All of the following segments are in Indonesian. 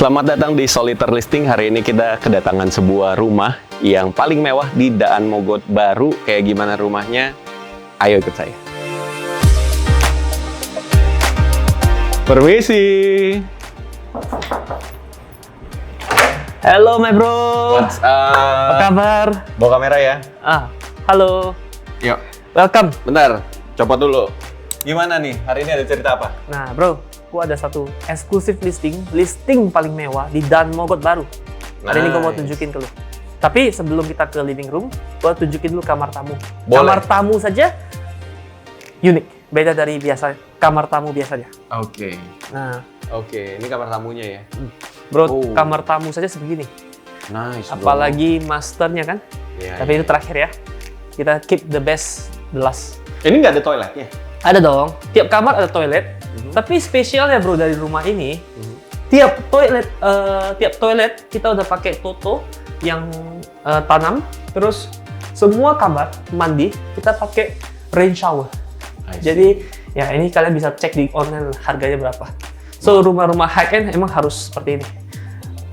Selamat datang di Solitaire Listing. Hari ini kita kedatangan sebuah rumah yang paling mewah di Daan Mogot Baru. Kayak gimana rumahnya? Ayo ikut saya. Permisi. Halo my bro. What's up? Apa kabar? Bawa kamera ya. Halo. Yuk. Welcome. Bentar, copot dulu. Gimana nih? Hari ini ada cerita apa? Nah bro, aku ada satu eksklusif listing paling mewah di Daan Mogot Baru. Hari ini gue mau tunjukin ke lu. Tapi sebelum kita ke living room, gue tunjukin dulu kamar tamu. Boleh. Kamar tamu saja unik, beda dari biasa kamar tamu biasanya. Oke. Nah, Ini kamar tamunya ya. bro, Oh. kamar tamu saja sebegini. Nice. Bro. Apalagi masternya kan. Ya, Tapi itu terakhir ya. Kita keep the best, the last. Ini nggak ada toiletnya. Ada dong. Tiap kamar ada toilet. Tapi spesialnya bro dari rumah ini, tiap toilet kita udah pakai toto yang tanam. Terus semua kamar mandi kita pakai rain shower. Jadi ya ini kalian bisa cek di online harganya berapa. So rumah-rumah high end emang harus seperti ini.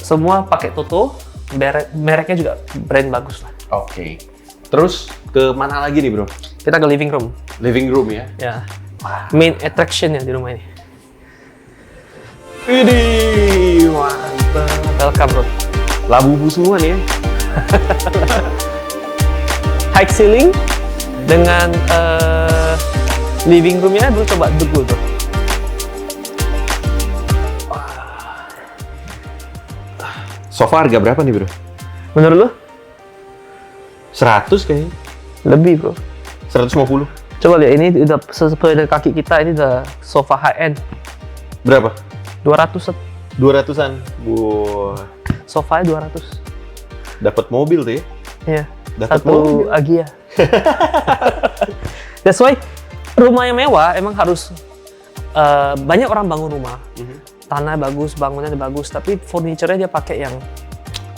Semua pakai toto, mereknya juga brand bagus lah. Oke. Terus ke mana lagi nih bro? Kita ke living room. Living room ya. Ya. Main attraction ya di rumah ini. Widih, mantap. Welcome bro. Labu-bu semua nih ya. High ceiling dengan living roomnya dulu coba duduk dulu. Sofa harga berapa nih bro? Menurut lu? 100 kayaknya. Lebih bro. 150. Coba lihat ini udah sesuai dengan kaki kita, ini udah sofa high end. Berapa? 200. 200-an. Wah. Sofanya 200. Dapat mobil tuh ya. Iya. Dapat Satu mobil. Agia. That's why rumah yang mewah emang harus banyak orang bangun rumah. Tanah bagus, bangunannya bagus, tapi furniture-nya dia pakai yang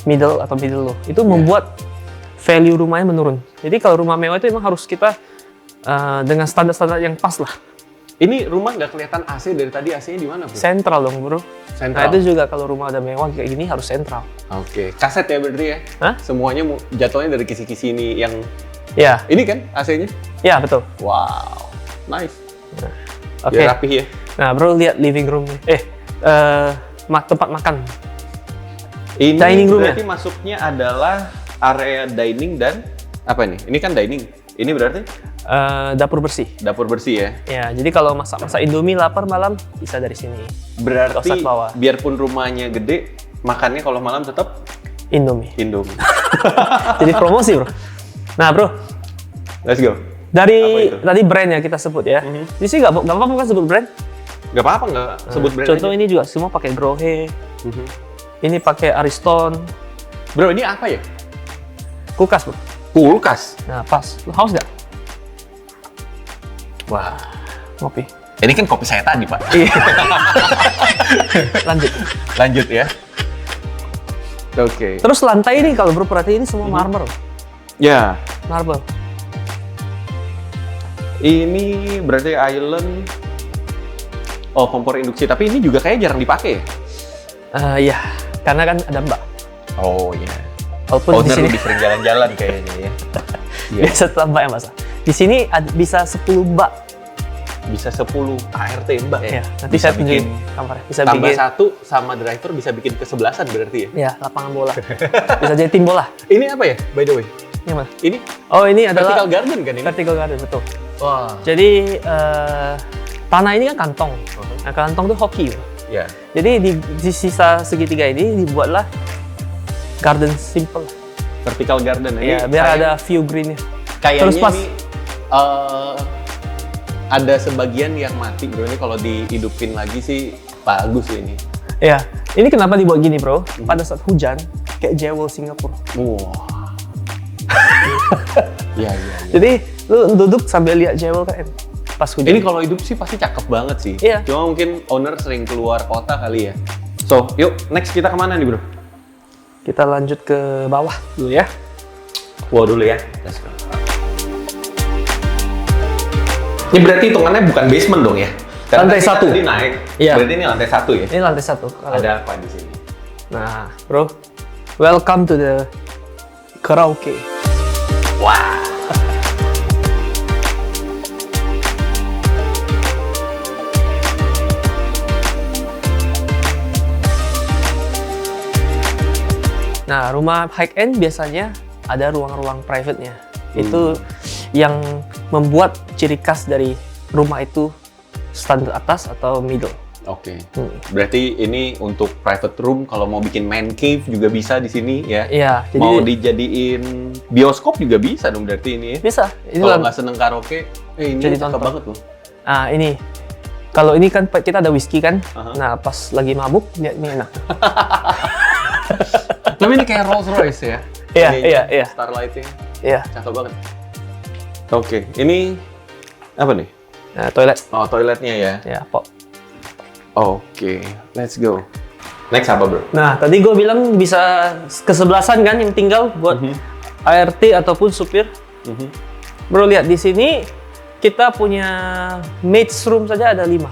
middle atau middle low. Itu membuat value rumahnya menurun. Jadi kalau rumah mewah itu emang harus kita dengan standar-standar yang pas lah. Ini rumah nggak kelihatan AC dari tadi. AC-nya di mana bro? Sentral dong bro. Sentral. Nah itu juga kalau rumah udah mewah kayak gini harus sentral. Oke. Kaset ya berarti ya? Hah? Semuanya jatuhnya dari kisi-kisi ini yang... Ya, Ini kan AC-nya? ya betul. Wow. Nice. Oke. Biar rapih ya. Nah bro lihat living room tempat makan. Ini Dining room berarti masuknya adalah area dining dan apa nih? Ini kan dining. Ini berarti Dapur bersih. dapur bersih ya. Ya, jadi kalau masak Indomie lapar malam bisa dari sini. Berarti Losat bawah. biarpun rumahnya gede, makannya kalau malam tetap Indomie. Indomie. Jadi promosi bro. Nah bro, Let's go. dari Apa itu? tadi brand yang kita sebut ya. Di sini nggak apa-apa kan sebut brand. Gak apa-apa nggak sebut brand Contoh aja. ini juga semua pakai Grohe. Mhm. Ini pakai Ariston. Bro, ini apa ya? Kulkas bro. Kulkas. Nah pas. Lu haus nggak? Wah. Ngopi. Ini kan kopi saya tadi, Pak. Iya. Lanjut. Lanjut ya. Oke. Terus lantai ini kalau bro perhatiin ini semua marmer. Ya, Marble. ini berarti island. Oh, kompor induksi. Tapi ini juga kayaknya jarang dipakai ya? Iya, karena kan ada mbak. Oh iya. Walaupun di Owner sini lebih sering jalan-jalan kayaknya ya. Iya. biasa tetap mbak yang masak. Di sini bisa 10 mbak. Bisa 10 ART mbak ya. Iya, nanti saya tunjukin kamarnya. Bisa Tambah bikin satu sama driver bisa bikin kesebelasan berarti ya. ya lapangan bola. Bisa jadi tim bola. Ini apa ya, by the way? Ini mana? Ini Oh, ini adalah vertical garden kan ini? vertical garden, betul. Wah. Jadi tanah ini kan kantong. Nah, kantong itu hoki. Bro. Ya. Jadi di sisa segitiga ini dibuatlah garden simple. Vertical garden. Ya, biar ada view greennya. Kayaknya Terus pas ini ada sebagian yang mati bro, ini kalau dihidupin lagi sih bagus ini. Ya, ini kenapa dibuat gini bro? Pada saat hujan, kayak jewel Singapura. Wah. Iya. Jadi lu duduk sambil lihat jewel kan pas hujan. Ini kalau hidup sih pasti cakep banget sih. Iya. Cuma mungkin owner sering keluar kota kali ya. So, yuk next kita kemana nih bro? Kita lanjut ke bawah dulu ya. Wow dulu ya. Let's go. Ini berarti hitungannya bukan basement dong ya? Karena Lantai kita satu. tadi naik. Iya. Berarti ini lantai 1 ya? Ini lantai 1. Ada apa di sini? Nah, bro, welcome to the karaoke. Wah. Nah, rumah high-end biasanya ada ruang-ruang private-nya. Itu yang membuat ciri khas dari rumah itu standar atas atau middle. Oke. Berarti ini untuk private room, kalau mau bikin man cave juga bisa di sini ya? Iya, jadi Mau dijadiin bioskop juga bisa dong berarti ini ya? bisa. Kalau nggak seneng karaoke, ini Jadi cakep tonton. banget loh. Nah, ini. Kalau ini kan kita ada whisky kan. Aha. Nah, pas lagi mabuk, ini enak. Tapi ini kayak Rolls Royce ya? Iya, Ini iya, iya. Starlight-nya, Iya. cakep banget. Oke, ini apa nih? Nah, toilet. Oh, toiletnya ya? Ya, Pok. Oke, let's go. Next apa bro? Nah, tadi gue bilang bisa kesebelasan kan yang tinggal buat ART ataupun supir. Bro, lihat di sini kita punya maid's room saja ada 5.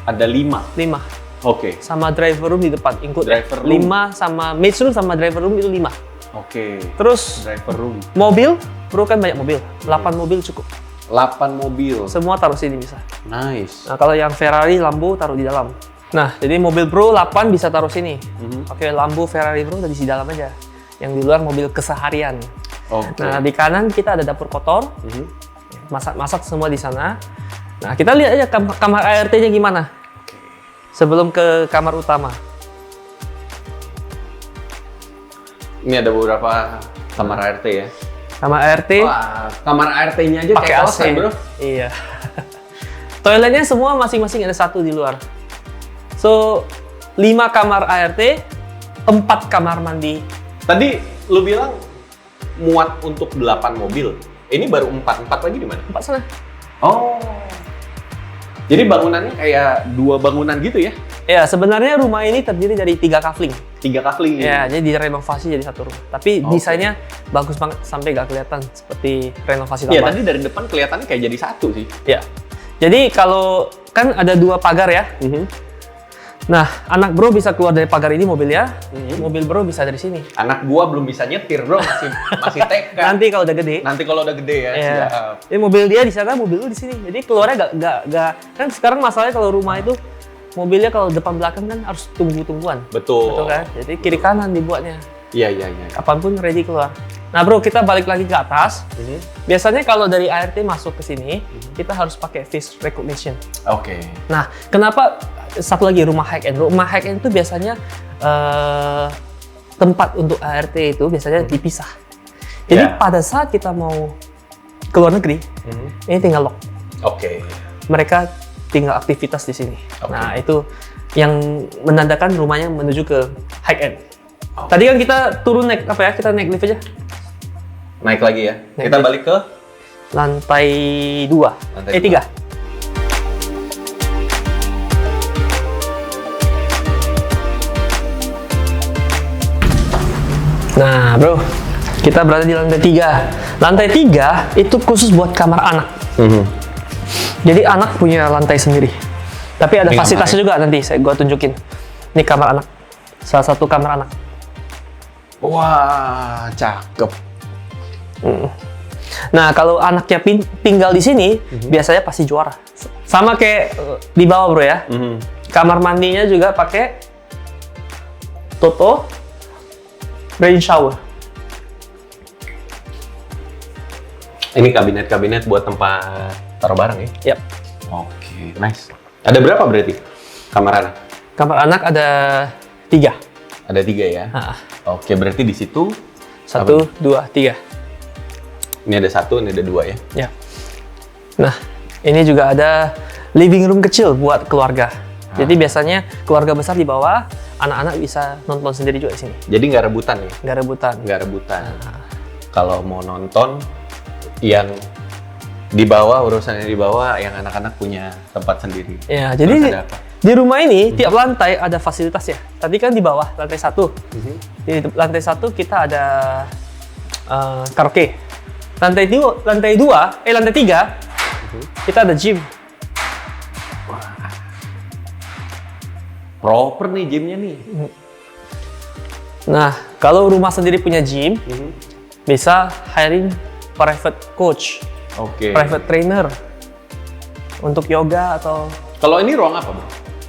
Ada 5. 5. Oke. Sama driver room di depan, include Driver room. 5 sama maid's room sama driver room itu 5. Oke. Terus Driver room. mobil, bro kan banyak mobil. 8 mobil cukup. 8 mobil. Semua taruh sini bisa. Nice. Nah, kalau yang Ferrari, Lambo taruh di dalam. Nah, jadi mobil bro 8 bisa taruh sini. Oke, Lambo, Ferrari bro udah di dalam aja. Yang di luar mobil keseharian. Oke. Nah, di kanan kita ada dapur kotor. Masak-masak semua di sana. Nah, kita lihat aja kamar ART-nya gimana. Sebelum ke kamar utama. Ini ada beberapa kamar ART ya. Kamar ART Wah, kamar ART-nya aja pakai kayak AC. kosan, bro. Iya. Toiletnya semua masing-masing ada 1 di luar. So, 5 kamar ART, 4 kamar mandi. Tadi lu bilang muat untuk 8 mobil. Ini baru 4. 4 lagi di mana? 4 sana. Oh. Jadi bangunannya kayak 2 bangunan gitu ya? Ya, sebenarnya rumah ini terdiri dari 3 kafling. 3 kafling. Ya, jadi direnovasi jadi 1 rumah. Tapi Oke. desainnya bagus banget sampai gak kelihatan seperti renovasi Ya, tambah. tadi dari depan kelihatannya kayak jadi 1 sih. Ya. Jadi kalau kan ada 2 pagar ya. Nah, anak bro bisa keluar dari pagar ini mobilnya. Mobil bro bisa dari sini. Anak gua belum bisa nyetir, bro. Masih TK. Nanti kalau udah gede. Nanti kalau udah gede ya, Ya. siap. Jadi mobil dia di sana, mobil lu di sini. Jadi keluarnya gak kan sekarang masalahnya kalau rumah itu mobilnya kalau depan belakang kan harus tunggu-tungguan. Betul. Betul kan? Jadi kiri kanan dibuatnya. Iya, iya, iya. Kapanpun ready keluar. Nah bro, kita balik lagi ke atas. Biasanya kalau dari ART masuk ke sini, kita harus pakai face recognition. Oke. Nah, kenapa satu lagi rumah high-end? Rumah high-end itu biasanya tempat untuk ART itu biasanya dipisah. Jadi Ya. pada saat kita mau ke luar negeri, ini tinggal lock. Oke. Mereka tinggal aktivitas di sini. Oke. Nah, itu yang menandakan rumahnya menuju ke high-end. Oh. Tadi kan kita turun naik apa ya? Kita naik lift aja. Naik lagi ya. Naik Kita lagi. balik ke Lantai 2. Lantai 3. Nah, bro. Kita berada di lantai 3. Lantai 3 itu khusus buat kamar anak. Jadi anak punya lantai sendiri. Tapi ada Ini fasilitasnya juga nanti gua tunjukin. Ini kamar anak. Salah satu kamar anak. Wah, cakep. Nah, kalau anaknya tinggal di sini, biasanya pasti juara. Sama kayak di bawah, bro ya. Kamar mandinya juga pakai Toto rain shower. Ini kabinet-kabinet buat tempat taruh barang ya? Yap. Oke, nice. Ada berapa berarti kamar anak? Kamar anak ada 3. Ada 3 ya? Nah, Oke, berarti di situ 1, 2, 3. ini ada 1, ini ada 2 ya? Ya. Nah, ini juga ada living room kecil buat keluarga. Jadi biasanya keluarga besar di bawah, anak-anak bisa nonton sendiri juga di sini. Jadi nggak rebutan ya? Nggak rebutan. Nggak rebutan. Kalau mau nonton, yang di bawah, urusannya di bawah, yang anak-anak punya tempat sendiri. Ya, Terus jadi ada apa? di rumah ini tiap lantai ada fasilitas ya. Tadi kan di bawah lantai 1. Di lantai 1 kita ada karaoke. Lantai 3 kita ada gym. Proper nih gymnya nih. Nah, kalau rumah sendiri punya gym, bisa hiring private coach, Oke. private trainer untuk yoga atau. Kalau ini ruang apa, Bro?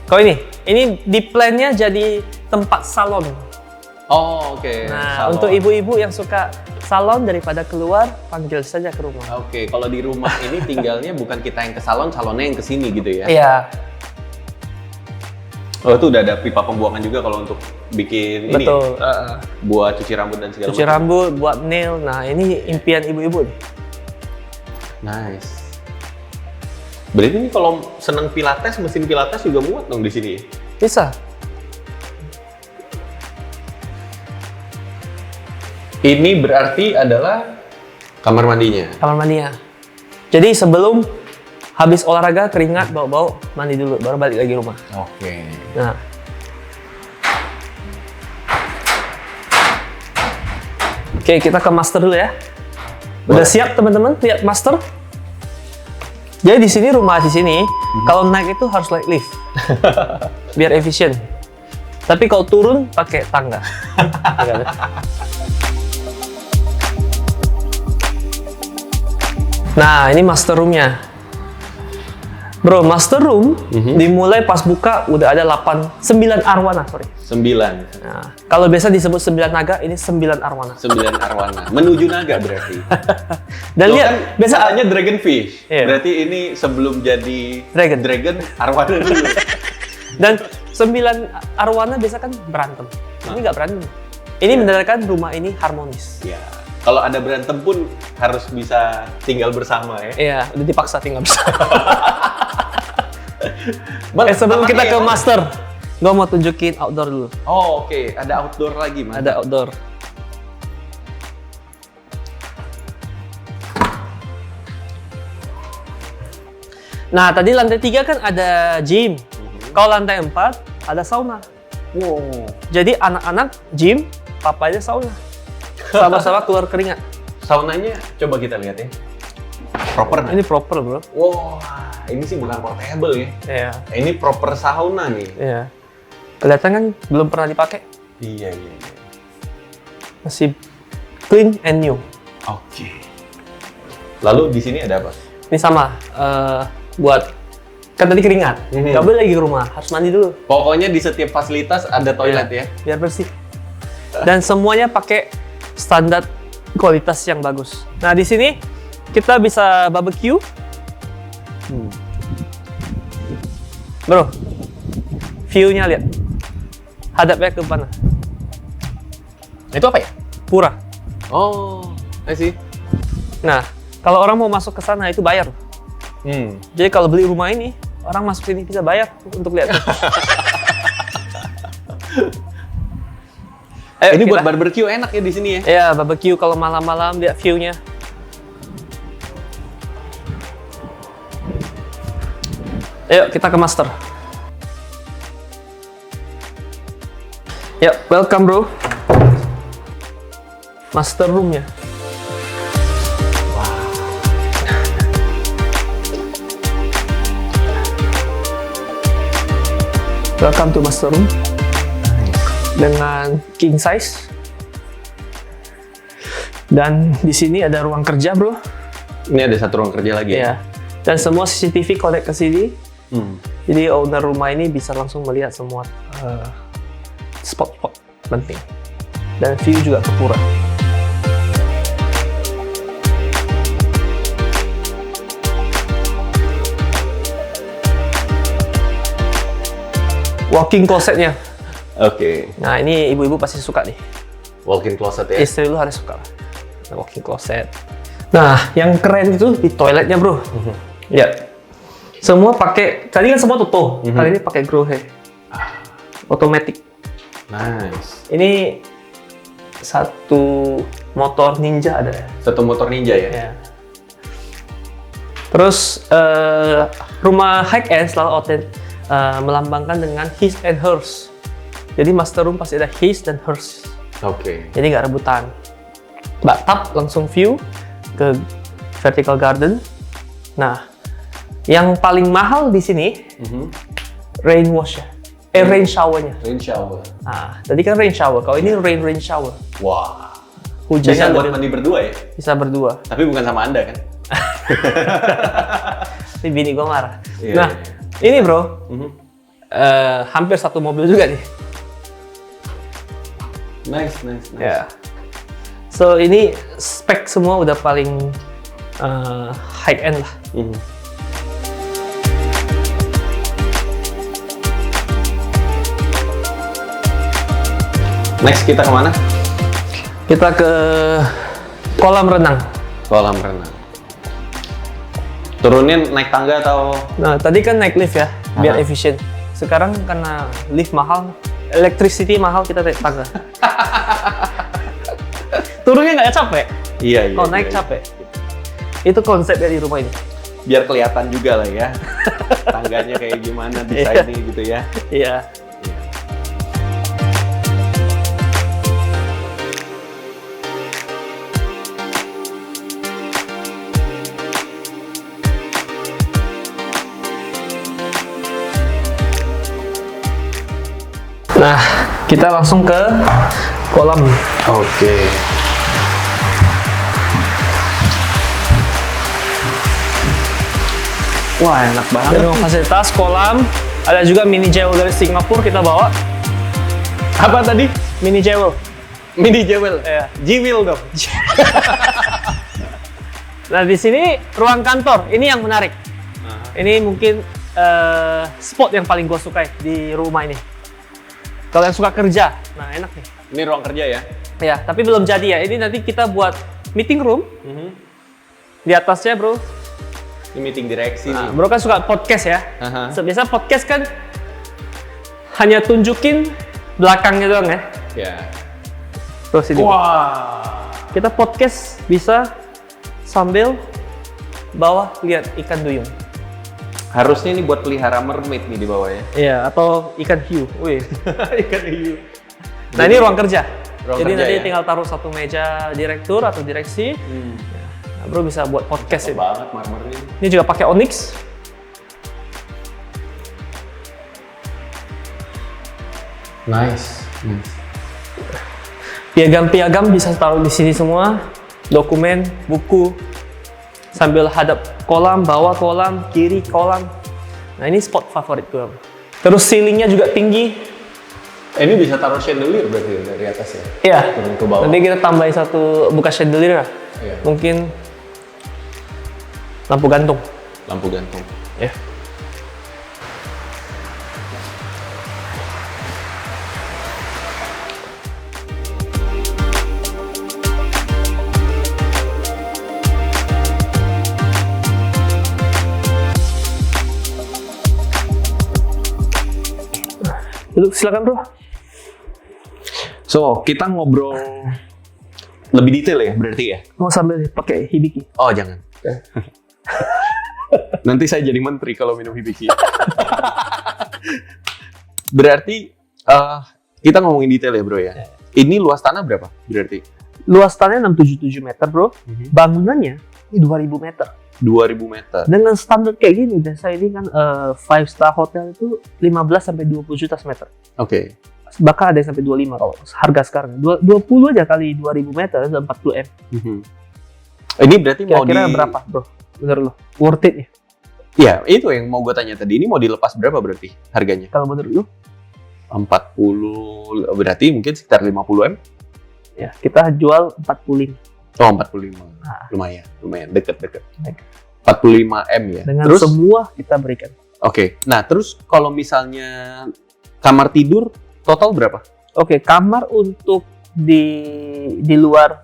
Kalau ini di plan-nya jadi tempat salon. Oh, oke. Nah, Salon. untuk ibu-ibu yang suka salon daripada keluar, panggil saja ke rumah. Oke, kalau di rumah ini tinggalnya bukan kita yang ke salon, salonnya yang ke sini gitu ya? Iya, Oh, itu udah ada pipa pembuangan juga kalau untuk bikin ini betul. ya? Buat cuci rambut dan segala Cuci macam. rambut, buat nail. Nah, ini impian ibu-ibu nih. Nice. Berarti ini kalau seneng pilates, mesin pilates juga muat dong di sini. Bisa. Ini berarti adalah kamar mandinya. Kamar mandinya. Jadi sebelum habis olahraga keringat bau-bau, mandi dulu baru balik lagi rumah. Oke. Nah. Oke, kita ke master dulu ya. Udah Boleh. siap teman-teman lihat master? Jadi di sini rumah di sini kalau naik itu harus naik lift. Biar efisien. Tapi kalau turun pakai tangga. Nah, ini master room-nya. Bro, master room dimulai pas buka udah ada 9 arwana, sorry. 9. Nah, kalau biasa disebut 9 naga, ini 9 arwana. 9 arwana. Menuju naga berarti. Dan Loh, lihat, kan biasa katanya dragonfish. Iya. Berarti ini sebelum jadi Dragon. arwana dulu. dan 9 arwana biasa kan berantem. Ini nggak berantem. Ini menandakan rumah ini harmonis. Ya. Kalau ada berantem pun harus bisa tinggal bersama ya. Iya, udah dipaksa tinggal bersama. Sebelum kamarnya kita ke yang- master, gua mau tunjukin outdoor dulu. Oh, oke. Ada outdoor lagi, Mas. Ada outdoor. Nah, tadi lantai 3 kan ada gym. Kalau lantai 4 ada sauna. Wow. Jadi anak-anak gym, papanya sauna. Sama-sama keluar keringat. Saunanya coba kita lihat ya. Proper nggak? Ini proper, bro. Wah, ini sih bukan portable ya. Iya, Ini proper sauna nih. iya. Kelihatan kan belum pernah dipakai. Iya, iya. Masih clean and new. Oke. Lalu di sini ada apa? Ini sama, buat kan tadi keringat. Nggak boleh lagi ke rumah, harus mandi dulu. Pokoknya di setiap fasilitas ada toilet ya. Biar bersih. Dan semuanya pakai standar kualitas yang bagus. Nah, di sini kita bisa barbecue. Bro, view-nya lihat. Hadapnya ke mana? Itu apa ya? Pura. Oh, I see. Nah, kalau orang mau masuk ke sana itu bayar. Jadi kalau beli rumah ini, orang masuk sini bisa bayar untuk lihat. Ayo, Ini kita- buat barbecue enak ya di sini ya. Ya, barbecue kalau malam-malam lihat view-nya. Ayo, kita ke master. Ya, welcome bro. Master room-nya. Welcome to master room. Dengan king size. Dan di sini ada ruang kerja, bro. Ini ada satu ruang kerja lagi ya. Ya. Dan semua CCTV connect ke sini. Hmm. Jadi owner rumah ini bisa langsung melihat semua spot-spot penting. Dan view juga ke pura. Walking closet-nya. Oke. Nah, ini ibu-ibu pasti suka nih. Walk-in closet ya. Istri lu harus suka lah. Walking closet. Nah, yang keren itu di toiletnya, bro. Ya. Semua pakai, tadi kan semua tutup. Kali ini pakai Grohe. Otomatis. Nice. Ini satu motor ninja ada ya. Satu motor ninja ya. Ya. Terus rumah high end selalu melambangkan dengan his and hers. Jadi master room pasti ada his dan hers. Oke. Jadi nggak rebutan. Bathtub langsung view ke vertical garden. Nah, yang paling mahal di sini rain wash ya. rain showernya. Rain shower. Nah, tadi kan rain shower, kalau ini rain shower. Wah. Hujannya Bisa buat lebih- mandi berdua ya? bisa berdua. Tapi bukan sama Anda kan? Tapi bini gue marah. Iya, Nah, iya. ini bro, hampir satu mobil juga nih. Nice. Ya. So ini spek semua udah paling high end lah. Mhm. Next kita kemana? Kita ke kolam renang. Kolam renang. Turunin naik tangga atau? Nah, tadi kan naik lift ya, biar Aha. efisien. Sekarang karena lift mahal, electricity mahal, kita naik tangga. Turunnya nggak capek, Iya. kalau naik capek. Itu konsep dari rumah ini. Biar kelihatan juga lah ya. Tangganya kayak gimana desainnya gitu ya. Iya. Nah, kita langsung ke kolam. Oke. Wah, enak banget. Dengan fasilitas kolam, ada juga mini jewel dari Singapura kita bawa. Apa tadi? Mini jewel. Mini jewel. Ya. Jiwil dong. Nah, di sini ruang kantor. Ini yang menarik. Ini mungkin spot yang paling gue sukai di rumah ini. Kalau yang suka kerja, nah enak nih. Ini ruang kerja ya? Ya, tapi belum jadi ya. Ini nanti kita buat meeting room. Di atasnya, bro. Ini meeting direksi Nah, nih. bro kan suka podcast ya. Aha. Biasa podcast kan hanya tunjukin belakangnya doang ya. Ya. Terus ini. Wah. Kita podcast bisa sambil bawah lihat ikan duyung. Harusnya ini buat pelihara mermaid nih di bawah ya. Iya, atau ikan hiu. Wih. Ikan hiu. Nah, ini ruang kerja. Ruang Jadi kerja nanti ya? tinggal taruh satu meja direktur atau direksi. Nah, bro bisa buat podcast Cakep ini. banget marmernya. Ini juga pakai onyx. Nice. Piagam-piagam bisa taruh di sini semua. Dokumen, buku. Sambil hadap kolam, bawah kolam, kiri kolam. Nah, ini spot favorit gue. Terus ceilingnya juga tinggi. Ini bisa taruh chandelier berarti dari atas ya? Iya. Turun ke bawah. Nanti kita tambahin satu, bukan chandelier lah. Iya. Mungkin lampu gantung. Lampu gantung. Ya. Duduk, silakan bro. So, kita ngobrol lebih detail ya berarti ya? Mau sambil pakai hibiki. Oh, jangan. Nanti saya jadi menteri kalau minum hibiki. Berarti kita ngomongin detail ya bro ya. Ini luas tanah berapa berarti? Luas tanahnya 677 meter bro. Bangunannya ini 2000 meter. 2000 meter. Dengan standar kayak gini, biasa ini kan 5-star hotel itu 15 sampai 20 juta semeter. Oke. Bahkan ada yang sampai 25 kalau harga sekarang. 20 aja kali 2000 meter, itu 40 M. Ini berarti mau Kira-kira berapa bro? Menurut lo? Worth it ya? Iya, itu yang mau gue tanya tadi. Ini mau dilepas berapa berarti harganya? Kalau menurut lo? 40, berarti mungkin sekitar 50 M? Ya, kita jual 45. Oh, 45. Nah. Lumayan. Deket. 45 M ya? Dengan Terus, semua kita berikan. Oke. Nah, terus kalau misalnya kamar tidur, total berapa? Oke, kamar untuk di luar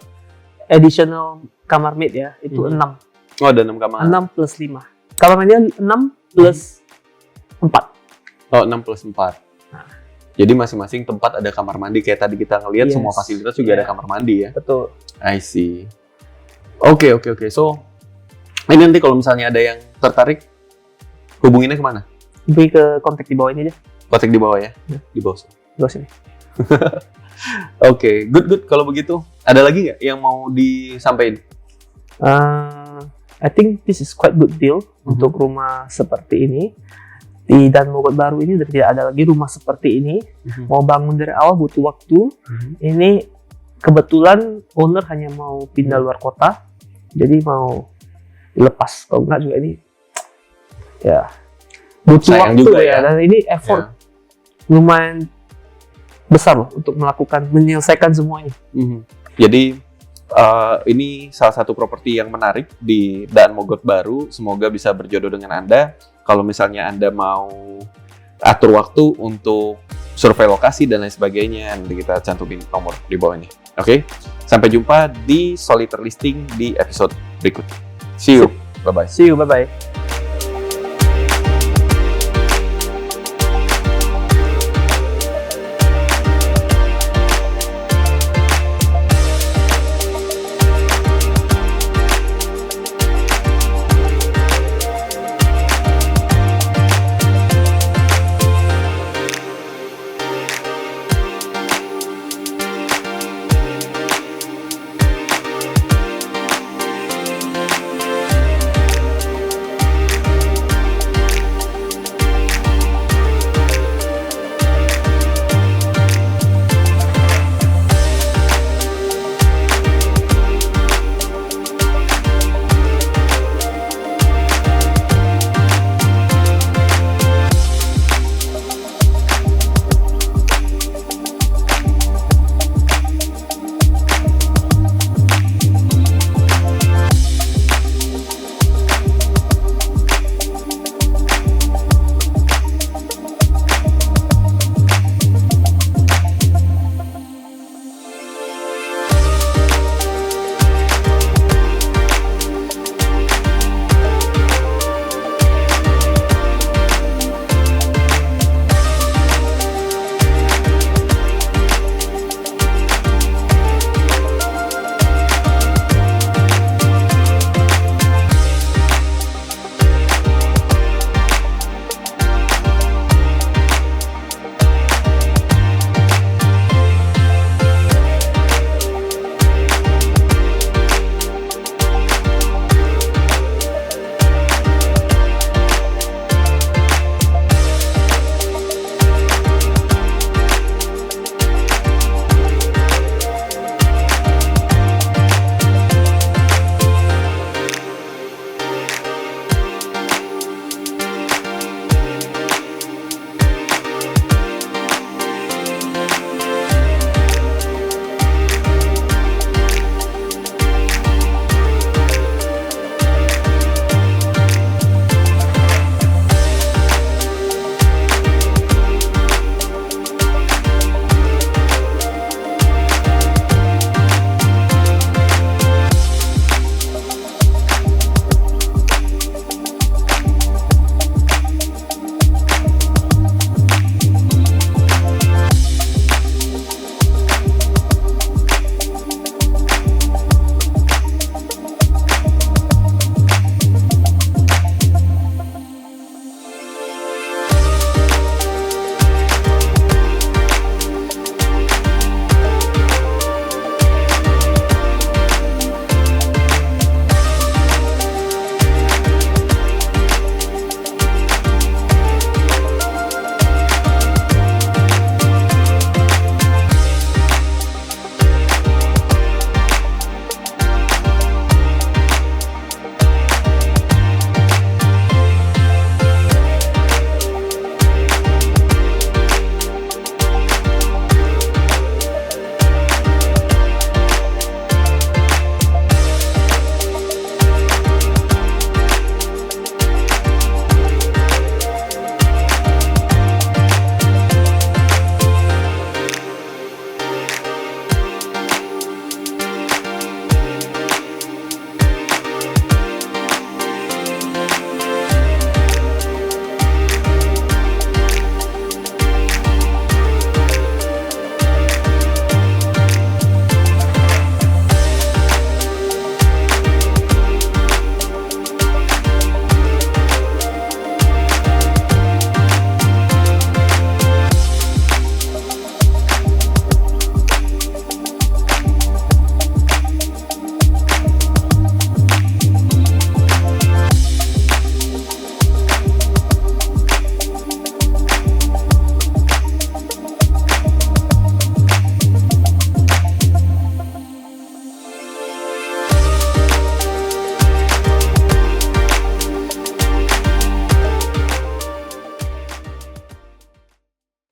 additional kamar mid ya, itu 6. Oh, ada 6 kamar. 6 plus 5. Kamar mandnya 6 plus 4. Oh, 6 plus 4. Nah. Jadi masing-masing tempat ada kamar mandi. Kayak tadi kita ngelihat Yes. semua fasilitas juga Iya. ada kamar mandi ya. Betul. I see. Oke. So, ini nanti kalau misalnya ada yang tertarik, hubunginnya kemana? Beri ke kontak di bawah ini aja. Kontak di bawah ya? Ya. Di bawah. Di bawah sini. Oke, good. Kalau begitu, ada lagi nggak yang mau disampaikan? I think this is quite good deal untuk rumah seperti ini. Di Dan Mogot baru ini udah tidak ada lagi rumah seperti ini. Mau bangun dari awal butuh waktu. Ini kebetulan owner hanya mau pindah luar kota, jadi mau dilepas. Kalau enggak juga ini ya butuh Sayang waktu juga ya. ya. Dan ini effort lumayan besar loh untuk menyelesaikan semuanya. Jadi ini salah satu properti yang menarik di Daan Mogot baru. Semoga bisa berjodoh dengan Anda. Kalau misalnya Anda mau atur waktu untuk survei lokasi dan lain sebagainya, nanti kita cantumin nomor di bawah ini. Oke? Sampai jumpa di Solitaire Listing di episode berikut. See you. Bye-bye. See you, bye-bye.